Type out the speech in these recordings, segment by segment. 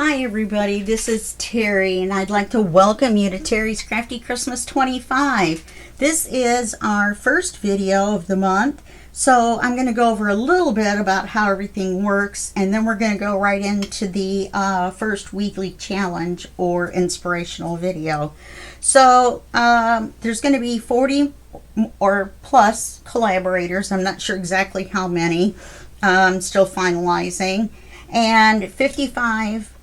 Hi everybody, this is Terry and I'd like to welcome you to Terry's Crafty Christmas 25. This is our first video of the month, so I'm going to go over a little bit about how everything works, and then we're going to go right into the first weekly challenge or inspirational video. So there's going to be 40 or plus collaborators. I'm not sure exactly how many. I'm still finalizing. And 55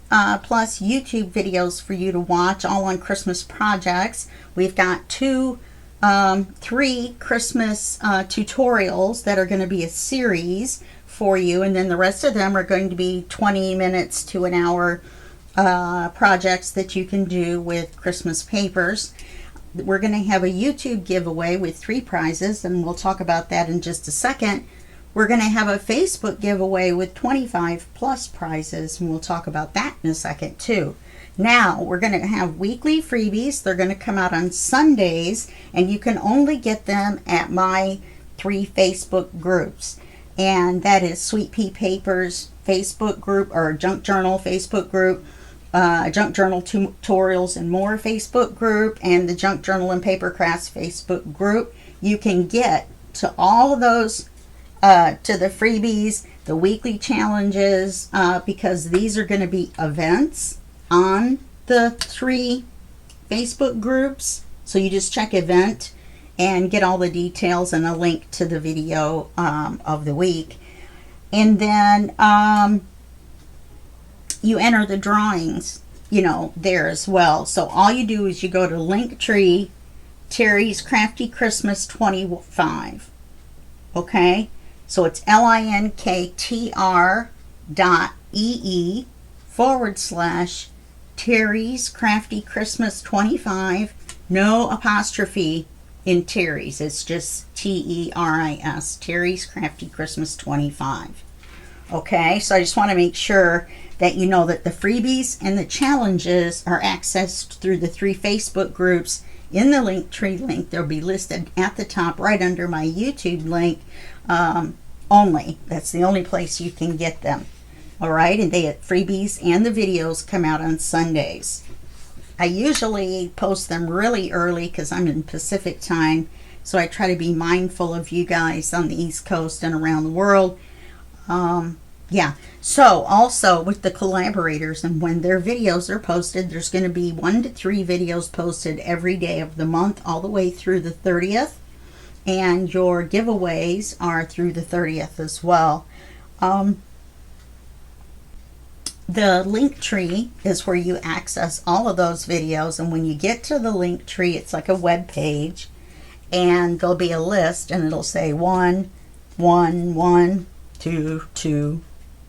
plus YouTube videos for you to watch, all on Christmas projects. We've got 3 Christmas tutorials that are going to be a series for you, and then the rest of them are going to be 20 minutes to an hour projects that you can do with Christmas papers. We're going to have a YouTube giveaway with 3 prizes, and we'll talk about that in just a second. We're going to have a Facebook giveaway with 25 plus prizes, and we'll talk about that in a second too. Now, we're going to have weekly freebies. They're going to come out on Sundays, and you can only get them at my 3 Facebook groups. And that is Sweet Pea Papers Facebook group, or Junk Journal Facebook group, Junk Journal Tutorials and More Facebook group, and the Junk Journal and Paper Crafts Facebook group. You can get to all of those, to the freebies, the weekly challenges, because these are going to be events on the 3 Facebook groups. So you just check event and get all the details and a link to the video of the week. And then you enter the drawings, there as well. So all you do is you go to Linktree, Terry's Crafty Christmas 25. Okay? So it's linktr.ee/Terry's Crafty Christmas 25. No apostrophe in Terry's. It's just T-E-R-I-S. Terry's Crafty Christmas 25. Okay, so I just want to make sure that you know that the freebies and the challenges are accessed through the 3 Facebook groups in the Linktree link. They'll be listed at the top right under my YouTube link. Only. That's the only place you can get them. All right, and the freebies and the videos come out on Sundays. I usually post them really early because I'm in Pacific time, so I try to be mindful of you guys on the East Coast and around the world. Yeah, so also with the collaborators, and when their videos are posted, there's going to be 1 to 3 videos posted every day of the month all the way through the 30th. And your giveaways are through the 30th as well. The Linktree is where you access all of those videos, and when you get to the Linktree, it's like a web page, and there'll be a list, and it'll say 1, 1, 1, 2, 2,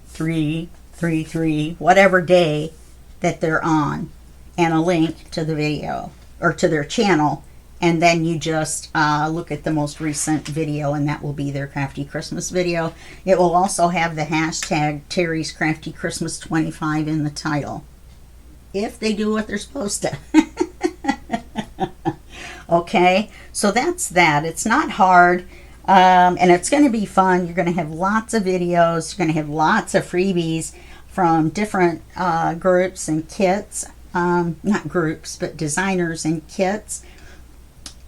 3, 3, 3, whatever day that they're on, and a link to the video or to their channel. And then you just look at the most recent video, and that will be their Crafty Christmas video. It will also have the hashtag Terry's Crafty Christmas 25 in the title, if they do what they're supposed to. Okay, so that's that. It's not hard, and it's going to be fun. You're going to have lots of videos. You're going to have lots of freebies from different groups and kits. Not groups, but designers and kits.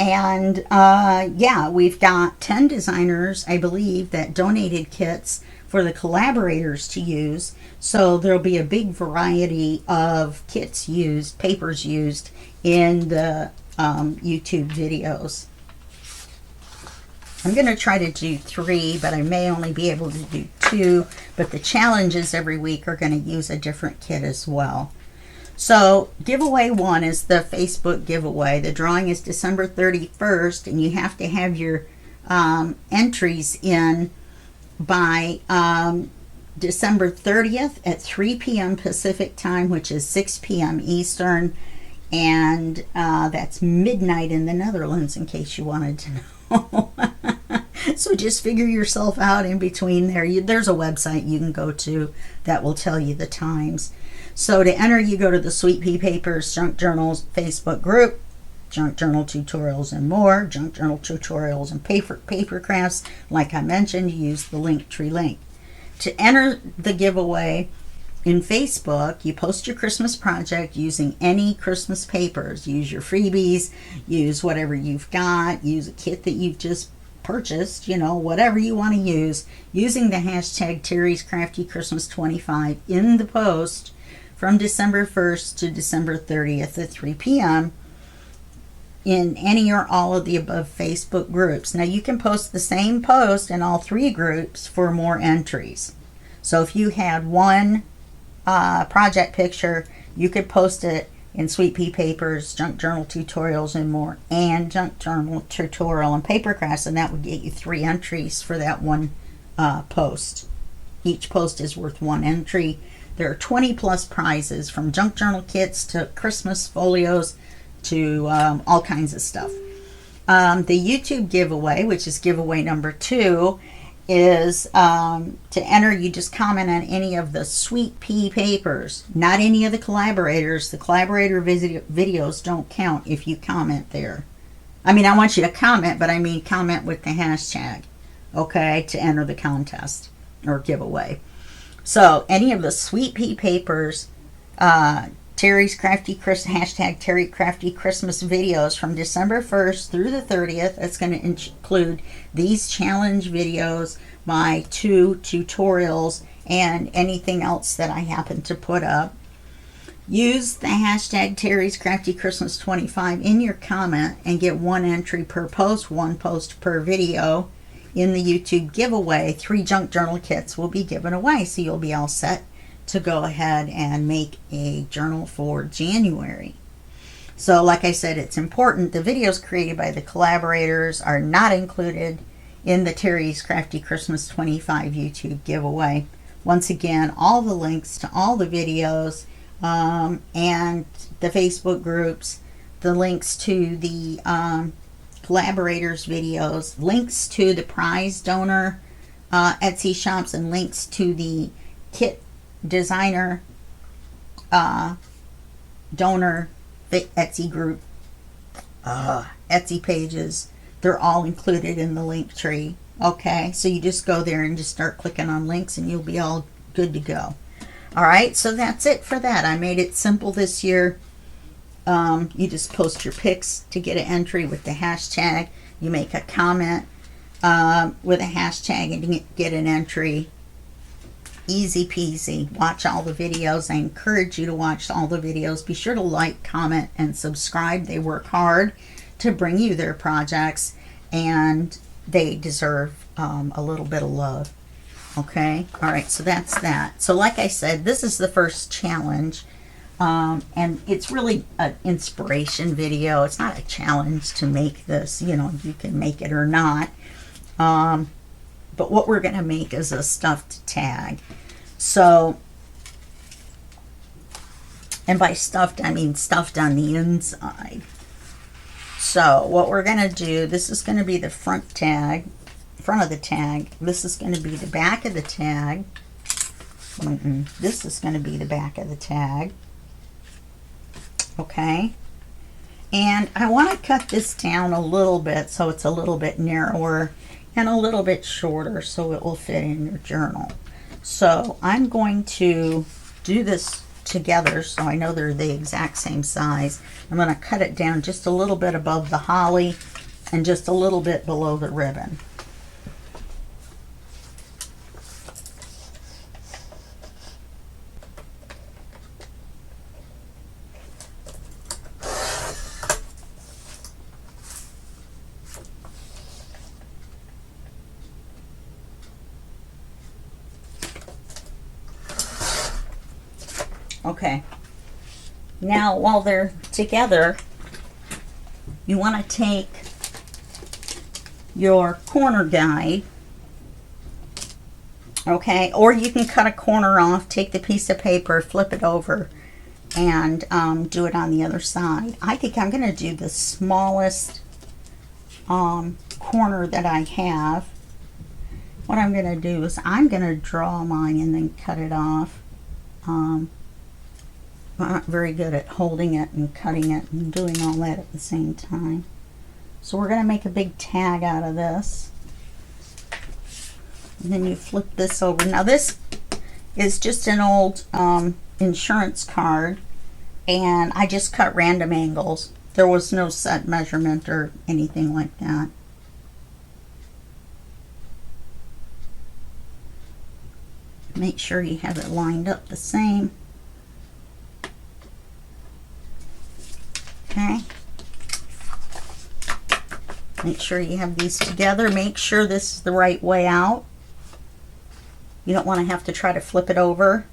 And yeah, we've got 10 designers, I believe, that donated kits for the collaborators to use. So there'll be a big variety of kits used, papers used in the YouTube videos. I'm going to try to do 3, but I may only be able to do 2. But the challenges every week are going to use a different kit as well. So giveaway 1 is the Facebook giveaway. The drawing is December 31st, and you have to have your entries in by December 30th at 3 p.m. Pacific time, which is 6 p.m. Eastern, and that's midnight in the Netherlands, in case you wanted to know. So just figure yourself out in between there. There's a website you can go to that will tell you the times. So to enter, you go to the Sweet Pea Papers Junk Journals Facebook group, Junk Journal Tutorials and More, Junk Journal Tutorials and Paper Crafts. Like I mentioned, you use the Linktree link. To enter the giveaway, in Facebook, you post your Christmas project using any Christmas papers. Use your freebies, use whatever you've got, use a kit that you've just purchased, you know, whatever you want to use, using the hashtag Teri's Crafty Christmas 25 in the post from December 1st to December 30th at 3 p.m. in any or all of the above Facebook groups. Now you can post the same post in all 3 groups for more entries. So if you had one project picture, you could post it in Sweet Pea Papers, Junk Journal Tutorials, and more, and Junk Journal Tutorial and Paper Crafts, and that would get you 3 entries for that one post. Each post is worth 1 entry. There are 20 plus prizes, from junk journal kits to Christmas folios to all kinds of stuff. The YouTube giveaway, which is giveaway number 2, is to enter. You just comment on any of the Sweet Pea papers, not any of the collaborators. The collaborator videos don't count if you comment there. I mean, I want you to comment, but I mean comment with the hashtag, okay, to enter the contest or giveaway. So any of the Sweet Pea papers, Teri's Crafty hashtag Teri Crafty Christmas videos from December 1st through the 30th. That's going to include these challenge videos, my 2 tutorials, and anything else that I happen to put up. Use the hashtag Teri's Crafty Christmas 25 in your comment and get 1 entry per post, 1 post per video. In the YouTube giveaway, 3 junk journal kits will be given away, so you'll be all set to go ahead and make a journal for January. So like I said, it's important the videos created by the collaborators are not included in the Teri's Crafty Christmas 25 YouTube giveaway. Once again, all the links to all the videos and the Facebook groups, the links to the collaborators videos, links to the prize donor Etsy shops, and links to the kit designer donor Etsy group Etsy pages. They're all included in the link tree. Okay, so you just go there and just start clicking on links and you'll be all good to go. All right, so that's it for that. I made it simple this year. You just post your pics to get an entry with the hashtag. You make a comment with a hashtag and get an entry. Easy peasy. Watch all the videos. I encourage you to watch all the videos. Be sure to like, comment, and subscribe. They work hard to bring you their projects, and they deserve a little bit of love. Okay? All right, so that's that. So like I said, this is the first challenge, and it's really an inspiration video. It's not a challenge to make this. You know, you can make it or not. But what we're going to make is a stuffed tag. So, and by stuffed, I mean stuffed on the inside. So what we're going to do, this is going to be the front of the tag. This is going to be the back of the tag. This is going to be the back of the tag. Okay. And I want to cut this down a little bit so it's a little bit narrower and a little bit shorter so it will fit in your journal. So I'm going to do this together so I know they're the exact same size. I'm going to cut it down just a little bit above the holly and just a little bit below the ribbon. Okay, now while they're together, you want to take your corner guide, okay, or you can cut a corner off, take the piece of paper, flip it over, and do it on the other side. I think I'm going to do the smallest corner that I have. What I'm going to do is I'm going to draw mine and then cut it off. I'm not very good at holding it and cutting it and doing all that at the same time. So we're going to make a big tag out of this. And then you flip this over. Now this is just an old insurance card, and I just cut random angles. There was no set measurement or anything like that. Make sure you have it lined up the same. Okay. Make sure you have these together. Make sure this is the right way out. You don't want to have to try to flip it over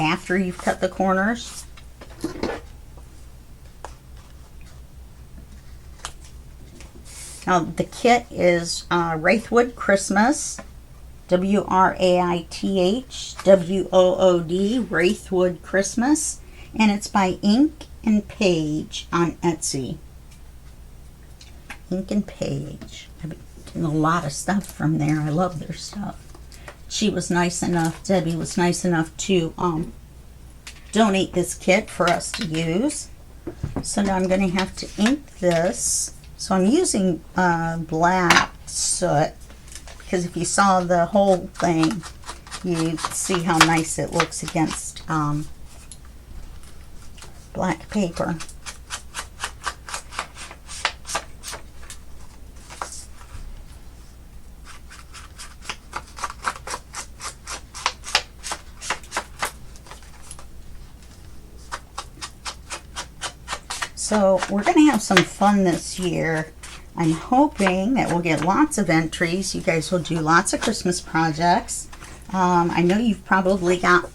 after you've cut the corners. Now the kit is Wraithwood Christmas, W-R-A-I-T-H-W-O-O-D, Wraithwood Christmas, and it's by Ink and Page on Etsy. Ink and Page. I've been getting a lot of stuff from there. I love their stuff. She was nice enough, Debbie was nice enough to donate this kit for us to use. So now I'm going to have to ink this. So I'm using black soot, because if you saw the whole thing, you see how nice it looks against black paper. So we're going to have some fun this year. I'm hoping that we'll get lots of entries. You guys will do lots of Christmas projects. I know you've probably got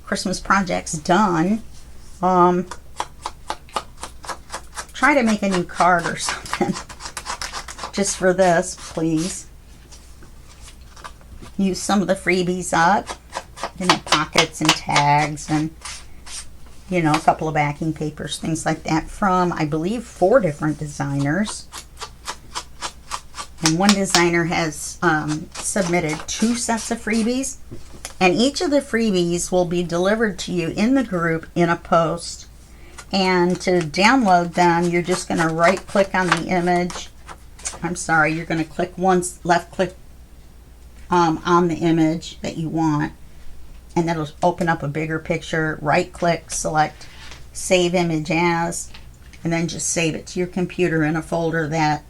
Christmas projects done. Try to make a new card or something. Just for this, please. Use some of the freebies up. You know, pockets and tags and, you know, a couple of backing papers, things like that, from, I believe, 4 different designers. And one designer has submitted 2 sets of freebies. And each of the freebies will be delivered to you in the group in a post. And to download them, you're just going to right-click on the image. I'm sorry, you're going to click once, left-click on the image that you want. And that'll open up a bigger picture. Right click, select save image as, and then just save it to your computer in a folder that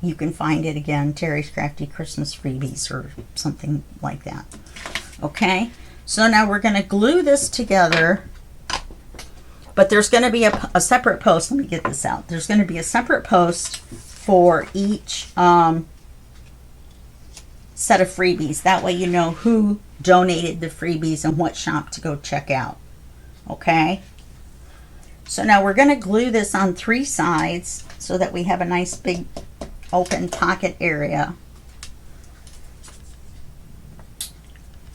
you can find it again, Teri's Crafty Christmas Freebies or something like that. Okay, so now we're going to glue this together, but there's going to be a separate post. Let me get this out. There's going to be a separate post for each set of freebies. That way you know who donated the freebies and what shop to go check out. Okay, so now we're going to glue this on 3 sides so that we have a nice big open pocket area.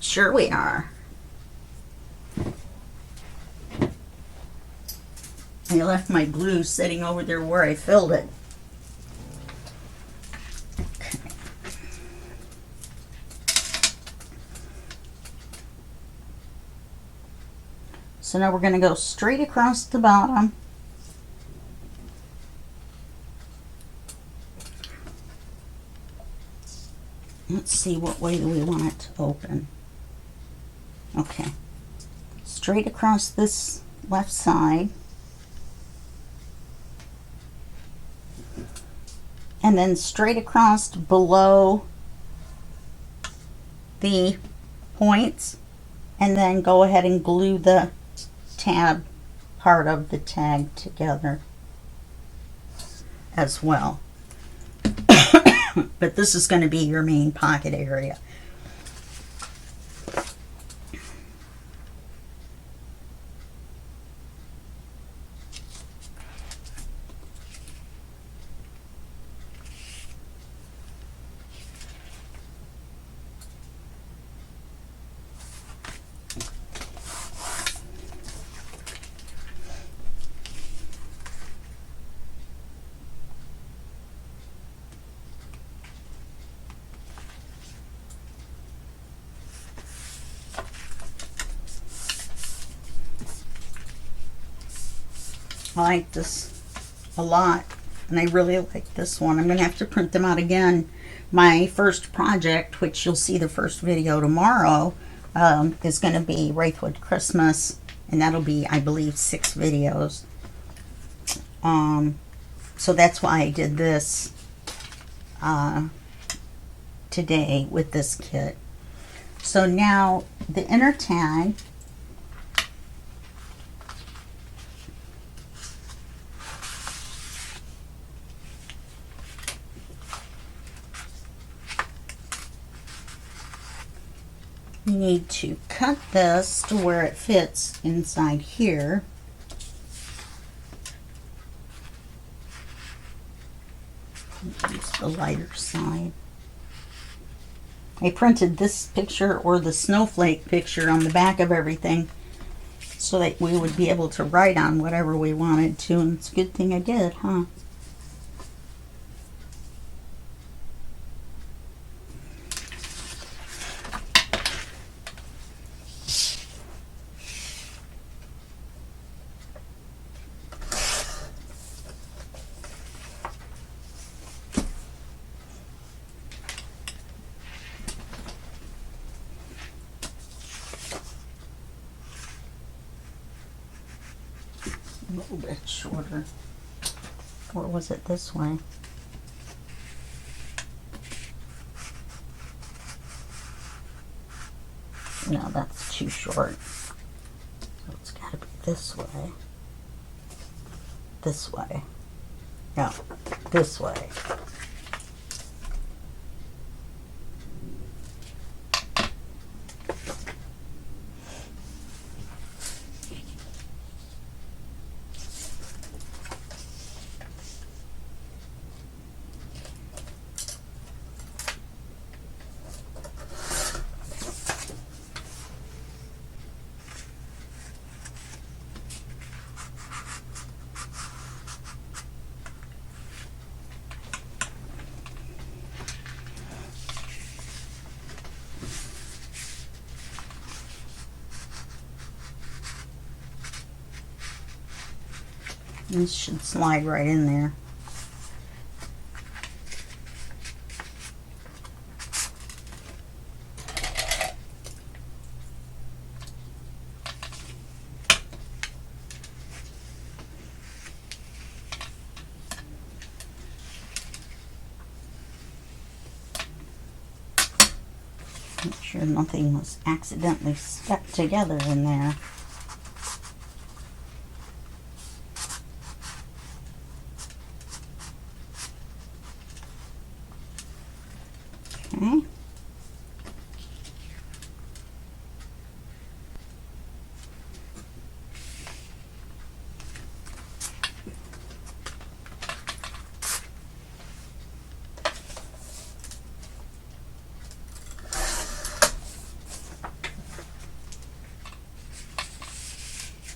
Sure we are. I left my glue sitting over there where I filled it. So now we're going to go straight across the bottom. Let's see what way do we want it to open. Okay. Straight across this left side. And then straight across below the points. And then go ahead and glue the tab part of the tag together as well. But this is going to be your main pocket area. I like this a lot, and I really like this one. I'm going to have to print them out again My first project, which you'll see the first video tomorrow, is going to be Wraithwood Christmas, and that'll be, I believe, 6 videos. So that's why I did this today with this kit. So now the inner tag, you need to cut this to where it fits inside here. Use the lighter side. I printed this picture, or the snowflake picture, on the back of everything so that we would be able to write on whatever we wanted to, and it's a good thing I did, huh? A little bit shorter. Or was it this way? No, that's too short. So it's got to be this way. This way. No, this way. This should slide right in there. Make sure nothing was accidentally stuck together in there. Okay.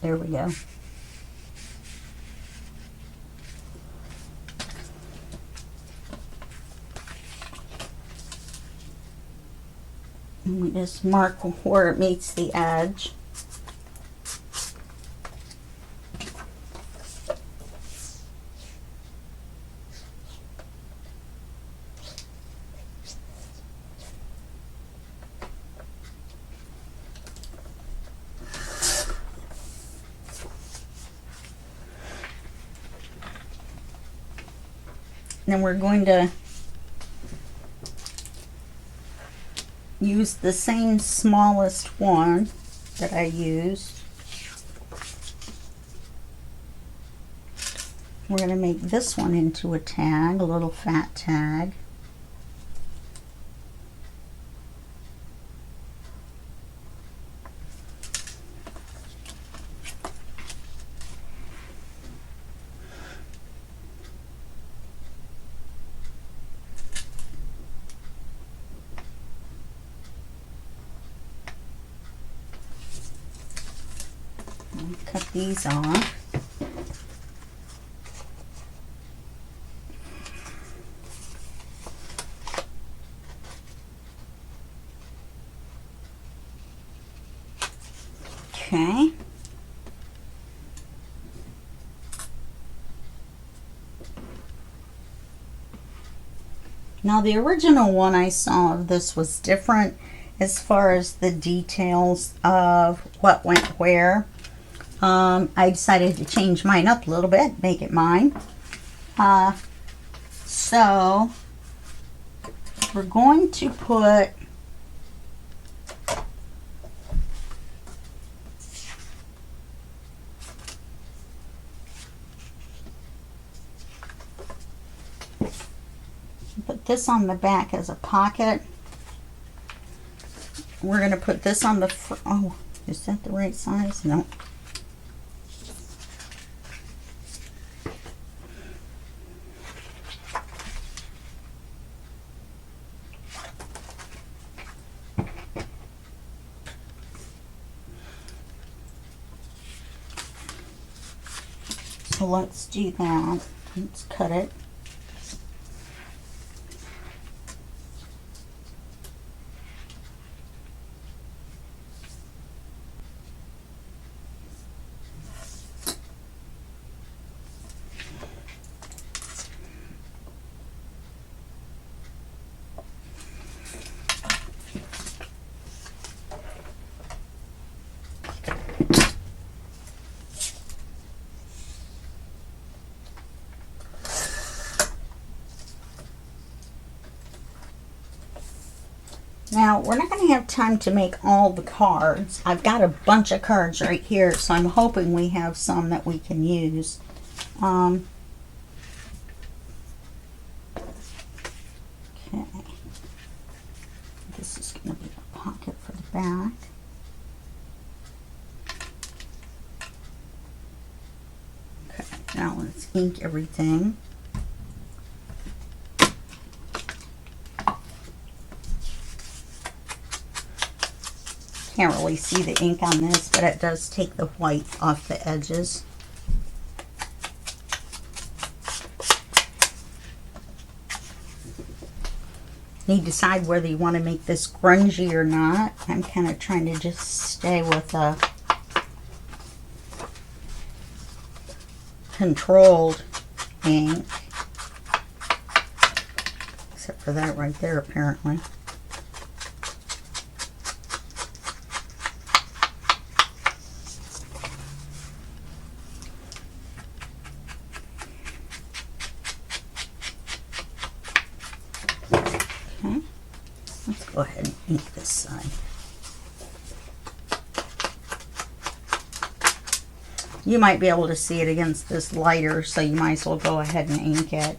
There we go. And we just mark where it meets the edge. Then we're going to use the same smallest one that I used. We're going to make this one into a tag, a little fat tag. Cut these off. Okay. Now the original one I saw of this was different as far as the details of what went where. I decided to change mine up a little bit, make it mine. So we're going to put this on the back as a pocket. We're going to put this on the front. Oh, is that the right size? No. So let's do that. Let's cut it. Now, we're not going to have time to make all the cards. I've got a bunch of cards right here, so I'm hoping we have some that we can use. Okay. This is going to be a pocket for the back. Okay, now let's ink everything. Can't really see the ink on this, but it does take the white off the edges. You decide whether you want to make this grungy or not. I'm kind of trying to just stay with a controlled ink, except for that right there apparently. Go ahead and ink this side. You might be able to see it against this lighter, so you might as well go ahead and ink it.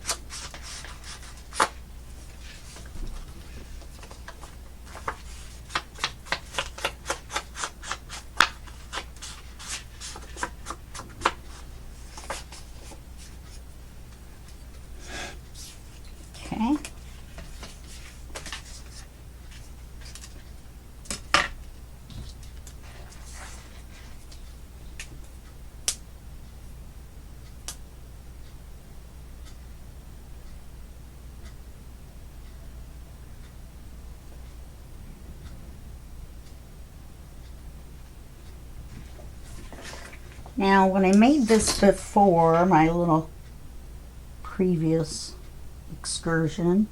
Okay. Now, when I made this before, my little previous excursion,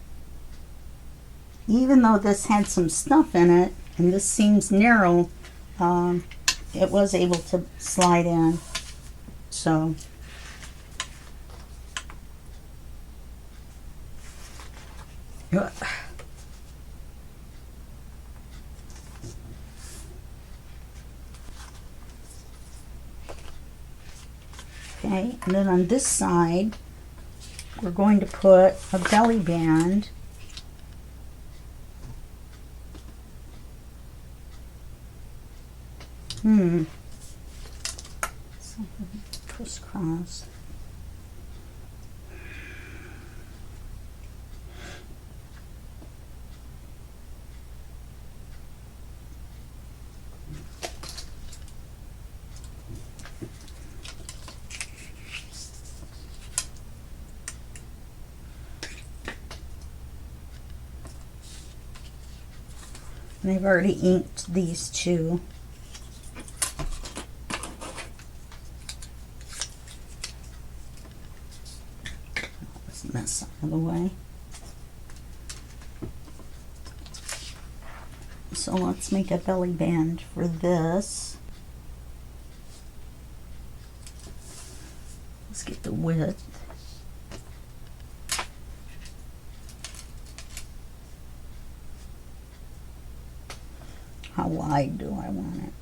even though this had some stuff in it, and this seems narrow, it was able to slide in. So, okay, and then on this side, we're going to put a belly band. Crisscross. And I've already inked these two. This mess out of the way. So let's make a belly band for this. Let's get the width. How wide do I want it?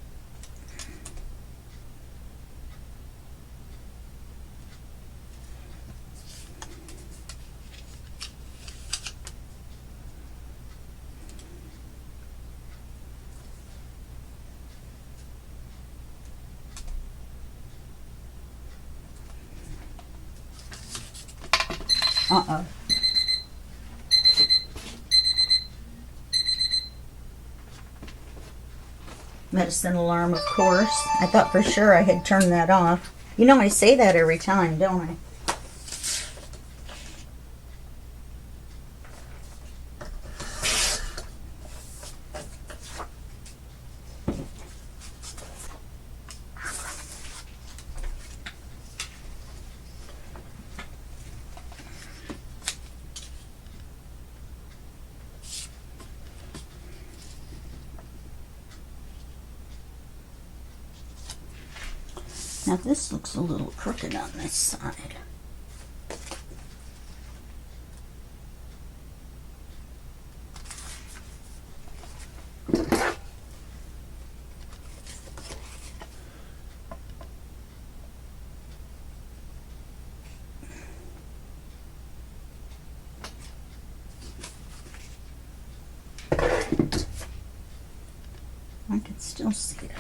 Uh-oh. Medicine alarm, of course. I thought for sure I had turned that off. You know, I say that every time, don't I? Now this looks a little crooked on this side. I can still see it.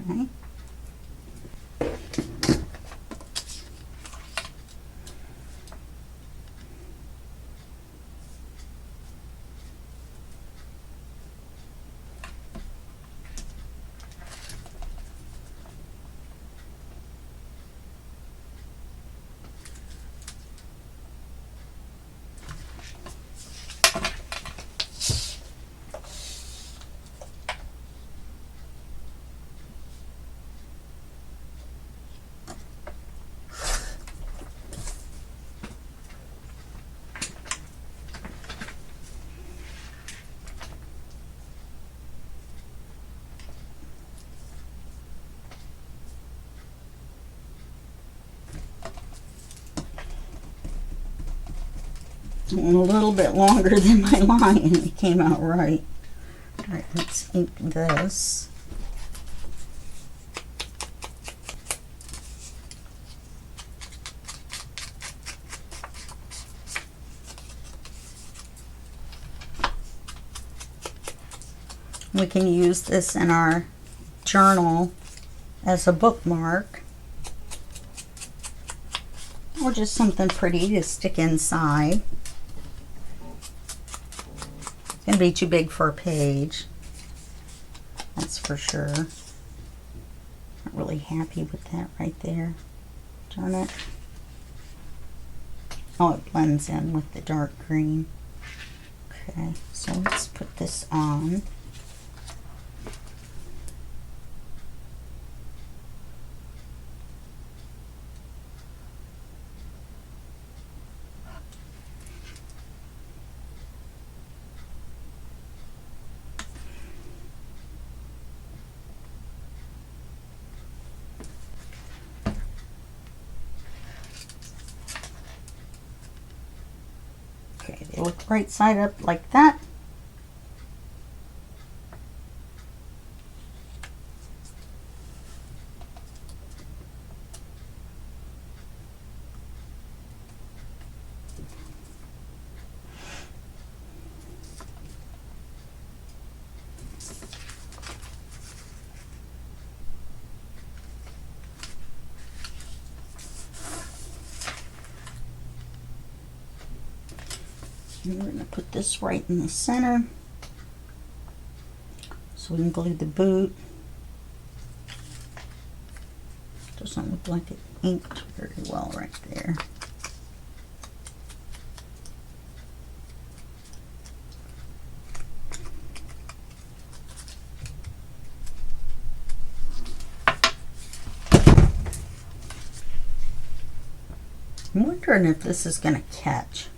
Okay. A little bit longer than my line, and it came out right. Alright, let's ink this. We can use this in our journal as a bookmark, or just something pretty to stick inside. It's going to be too big for a page, that's for sure. Not really happy with that right there. Darn it. Oh, it blends in with the dark green. Okay, so let's put this on. Okay, they look right side up like that. And we're going to put this right in the center so we can glue the boot. Doesn't look like it inked very well right there. wondering if this is going to catch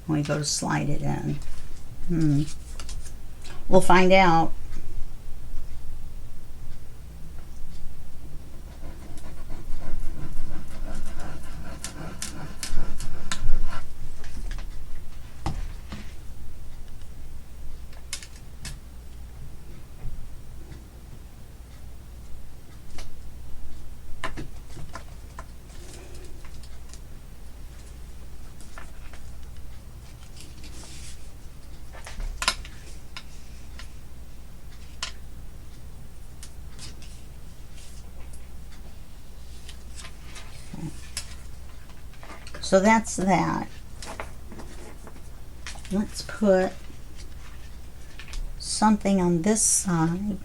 when we go to slide it in. We'll find out. So that's that. Let's put something on this side.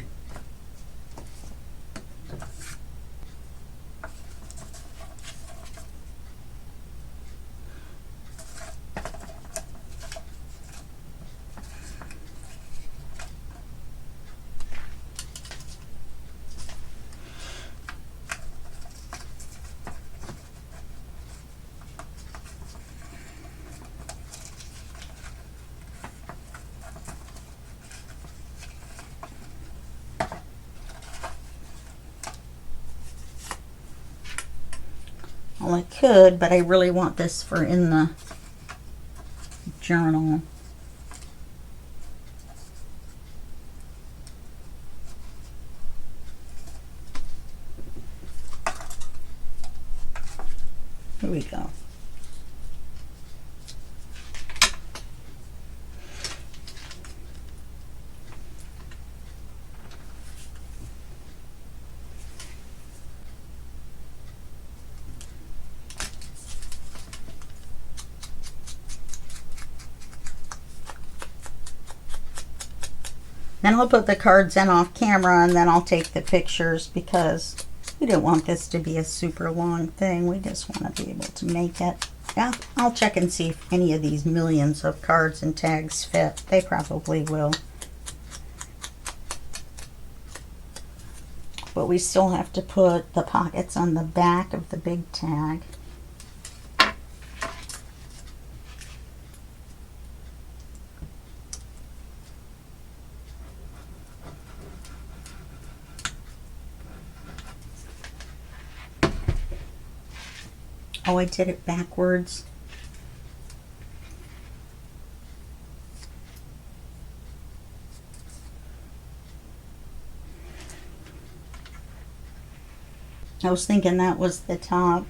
Well, I could, but I really want this for in the journal. Here we go. Then I'll put the cards in off camera and then I'll take the pictures because we don't want this to be a super long thing. We just want to be able to make it. Yeah, I'll check and see if any of these millions of cards and tags fit. They probably will. But we still have to put the pockets on the back of the big tag. Oh, I did it backwards. I was thinking that was the top.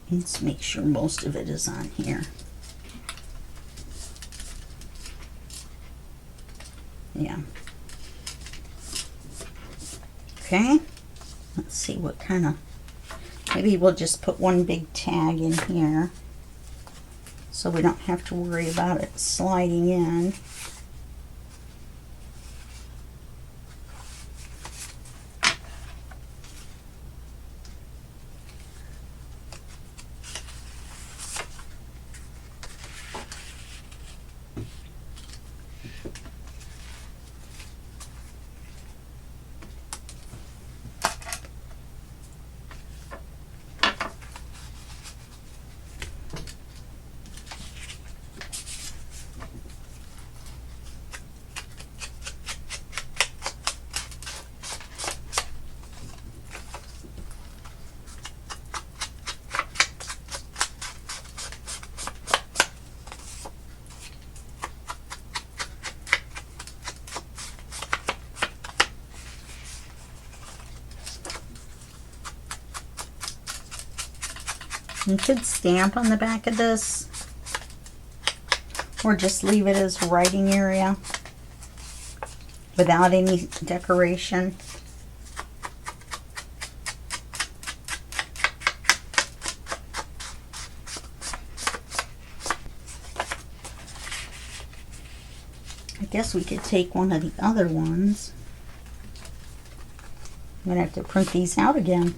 Let's make sure most of it is on here. Yeah. Okay. Let's see what kind of, maybe we'll just put one big tag in here so we don't have to worry about it sliding in. You could stamp on the back of this or just leave it as writing area without any decoration. I guess we could take one of the other ones. I'm gonna have to print these out again.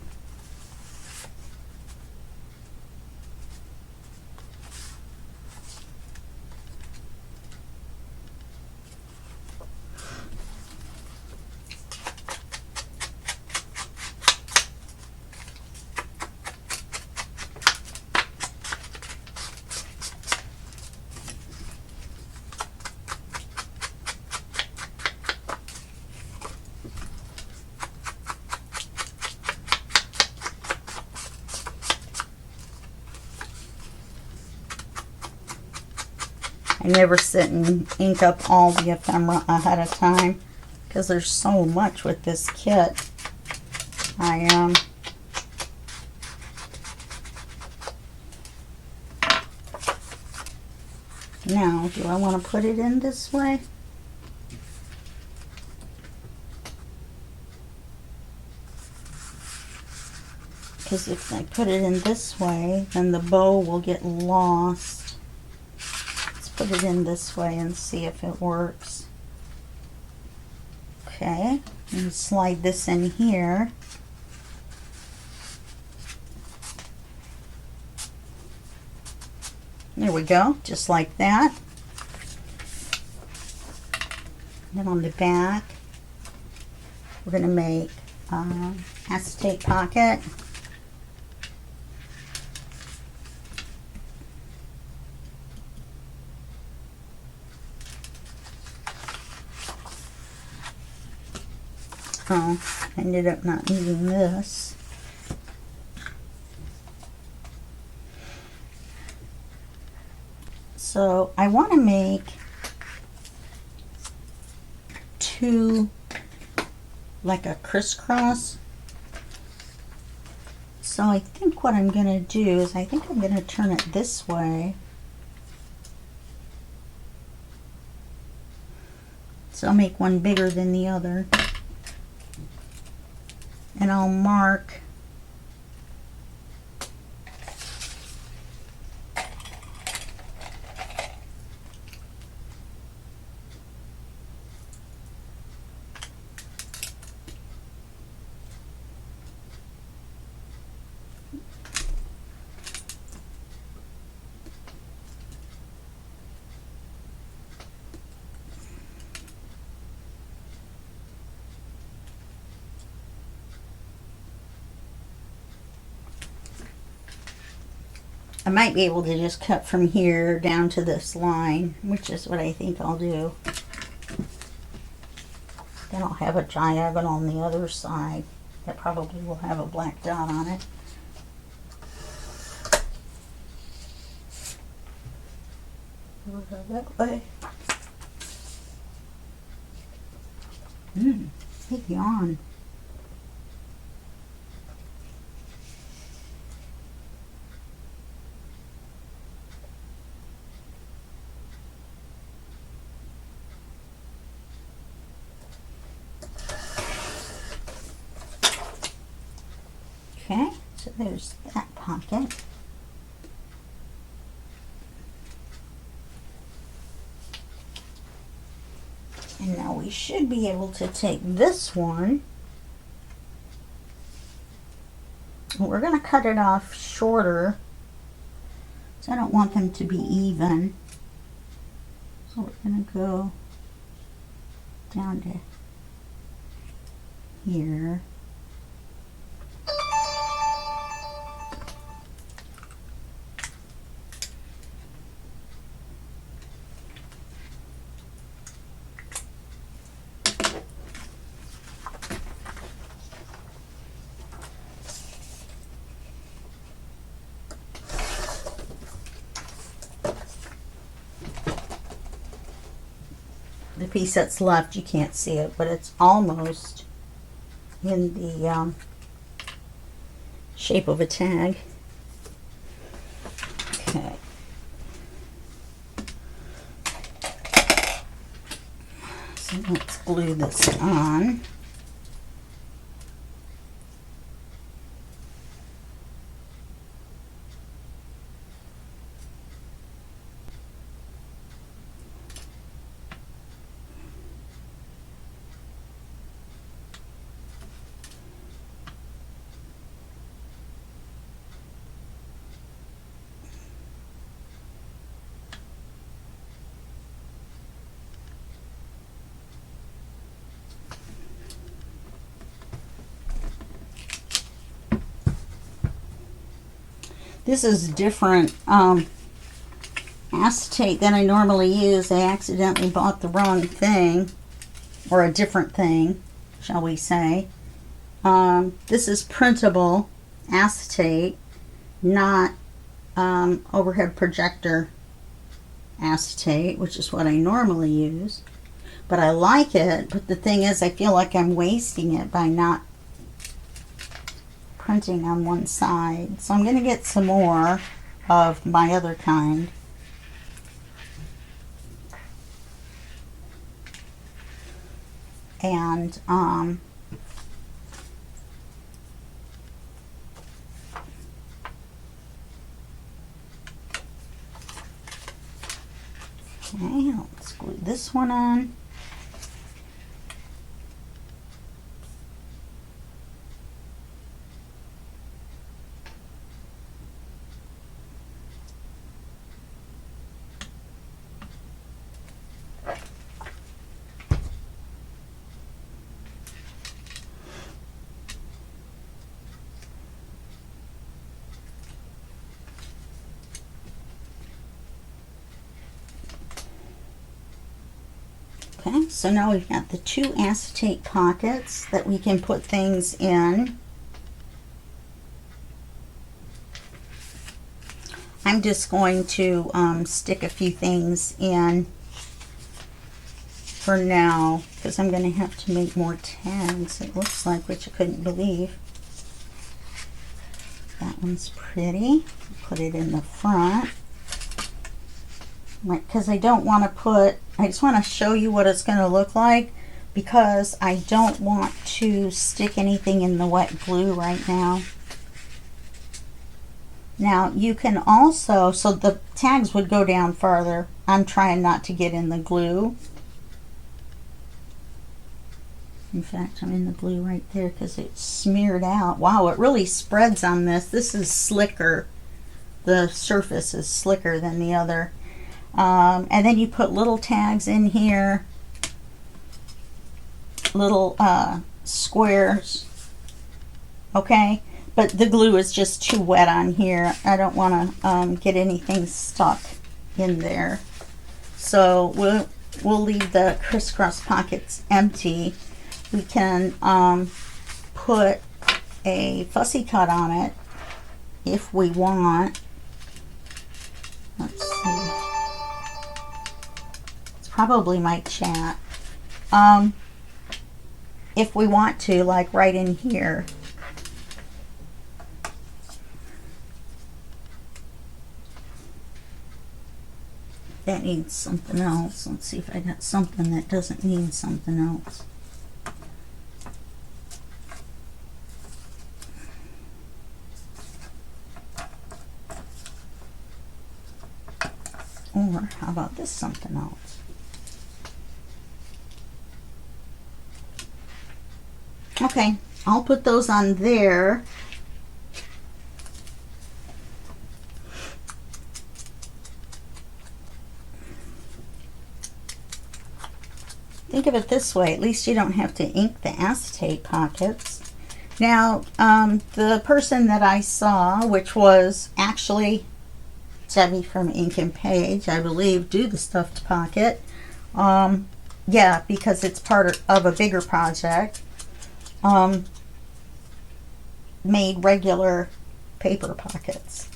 I never sit and ink up all the ephemera ahead of time because there's so much with this kit. Now, do I want to put it in this way? Because if I put it in this way, then the bow will get lost. Put it in this way and see if it works. Okay, and slide this in here. There we go, just like that. Then on the back, we're going to make acetate pocket. Oh, I ended up not needing this. So I want to make two, like a crisscross. So I think what I'm going to do is I think I'm going to turn it this way. So I'll make one bigger than the other. And I'll mark I might be able to just cut from here down to this line, which is what I think I'll do. Then I'll have a diagonal on the other side that probably will have a black dot on it. We'll go that way. Big yarn. Okay, so there's that pocket. And now we should be able to take this one. We're going to cut it off shorter, so I don't want them to be even. So we're going to go down to here. The piece that's left, you can't see it, but it's almost in the shape of a tag. Okay. So let's glue this on. This is different acetate than I normally use. I accidentally bought the wrong thing, or a different thing, shall we say. This is printable acetate, not overhead projector acetate, which is what I normally use. But I like it, but the thing is, I feel like I'm wasting it by not printing on one side. So I'm going to get some more of my other kind. And okay, let's glue this one on. Okay, so now we've got the two acetate pockets that we can put things in. I'm just going to stick a few things in for now, because I'm going to have to make more tags, it looks like, which I couldn't believe. That one's pretty. Put it in the front. Because I don't want to put, I just want to show you what it's going to look like, because I don't want to stick anything in the wet glue right now. Now you can also, so the tags would go down farther. I'm trying not to get in the glue. In fact, I'm in the glue right there because it's smeared out. Wow, it really spreads on this. This is slicker. The surface is slicker than the other. And then you put little tags in here, little squares, okay? But the glue is just too wet on here. I don't want to get anything stuck in there. So we'll leave the crisscross pockets empty. We can put a fussy cut on it if we want. Let's see. Probably might chat. If we want to, like right in here. That needs something else. Let's see if I got something that doesn't need something else. Or how about this something else? Okay, I'll put those on there. Think of it this way, at least you don't have to ink the acetate pockets. Now, the person that I saw, which was actually Debbie from Ink and Page, I believe, do the stuffed pocket. Yeah, because it's part of a bigger project. Made regular paper pockets.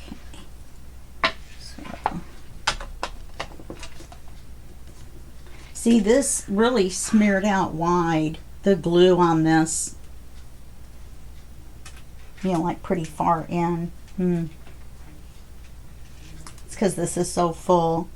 Okay. So, see, this really smeared out wide, the glue on this, you know, like pretty far in. Because this is so full.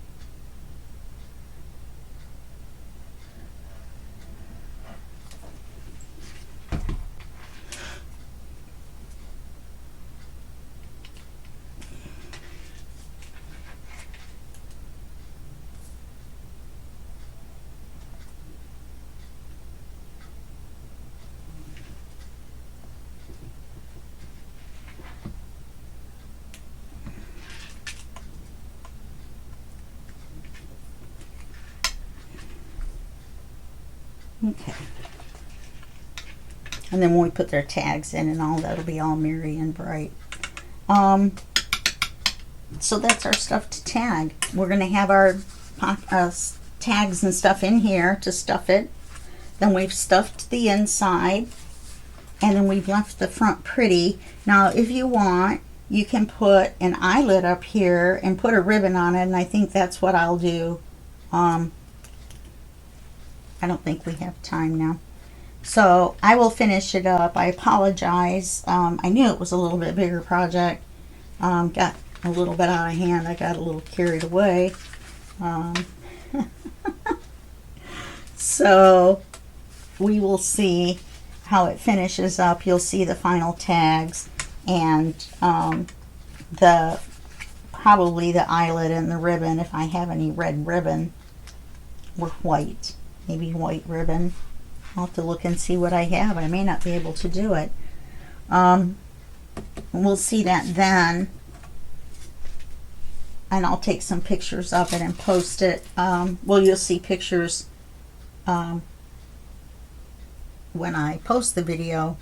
Okay. And then when we put their tags in and all, that'll be all merry and bright. So that's our stuff to tag. We're going to have our tags and stuff in here to stuff it. Then we've stuffed the inside, and then we've left the front pretty. Now, if you want, you can put an eyelet up here and put a ribbon on it, and I think that's what I'll do. I don't think we have time now. So I will finish it up. I apologize. I knew it was a little bit bigger project. Got a little bit out of hand. I got a little carried away. So we will see how it finishes up. You'll see the final tags and probably the eyelet and the ribbon, if I have any red ribbon, or white, maybe white ribbon. I'll have to look and see what I have. I may not be able to do it. We'll see that then. And I'll take some pictures of it and post it. Well, you'll see pictures when I post the video.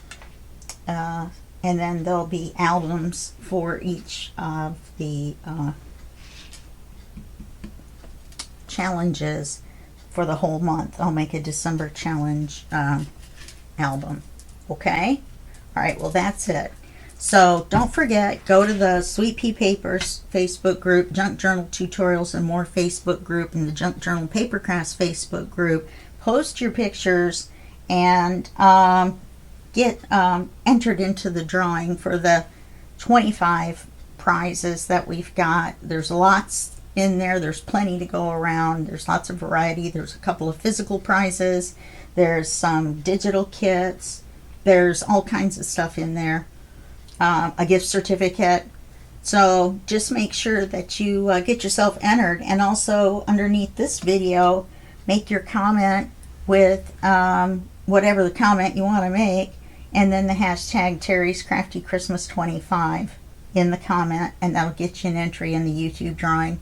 And then there'll be albums for each of the challenges for the whole month. I'll make a December challenge album. Okay? All right, well, that's it. So don't forget, go to the Sweet Pea Papers Facebook group, Junk Journal Tutorials and More Facebook group, and the Junk Journal Paper Crafts Facebook group. Post your pictures and get entered into the drawing for the 25 prizes that we've got. There's lots in there. There's plenty to go around. There's lots of variety. There's a couple of physical prizes. There's some digital kits. There's all kinds of stuff in there. A gift certificate. So just make sure that you get yourself entered, and also underneath this video, make your comment with whatever the comment you want to make, and then the hashtag Teri's Crafty Christmas 25 in the comment, and that'll get you an entry in the YouTube drawing.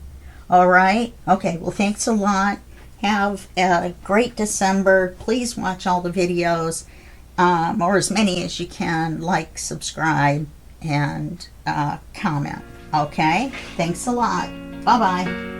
All right? Okay, well, thanks a lot. Have a great December. Please watch all the videos, or as many as you can. Like, subscribe, and comment. Okay? Thanks a lot. Bye-bye.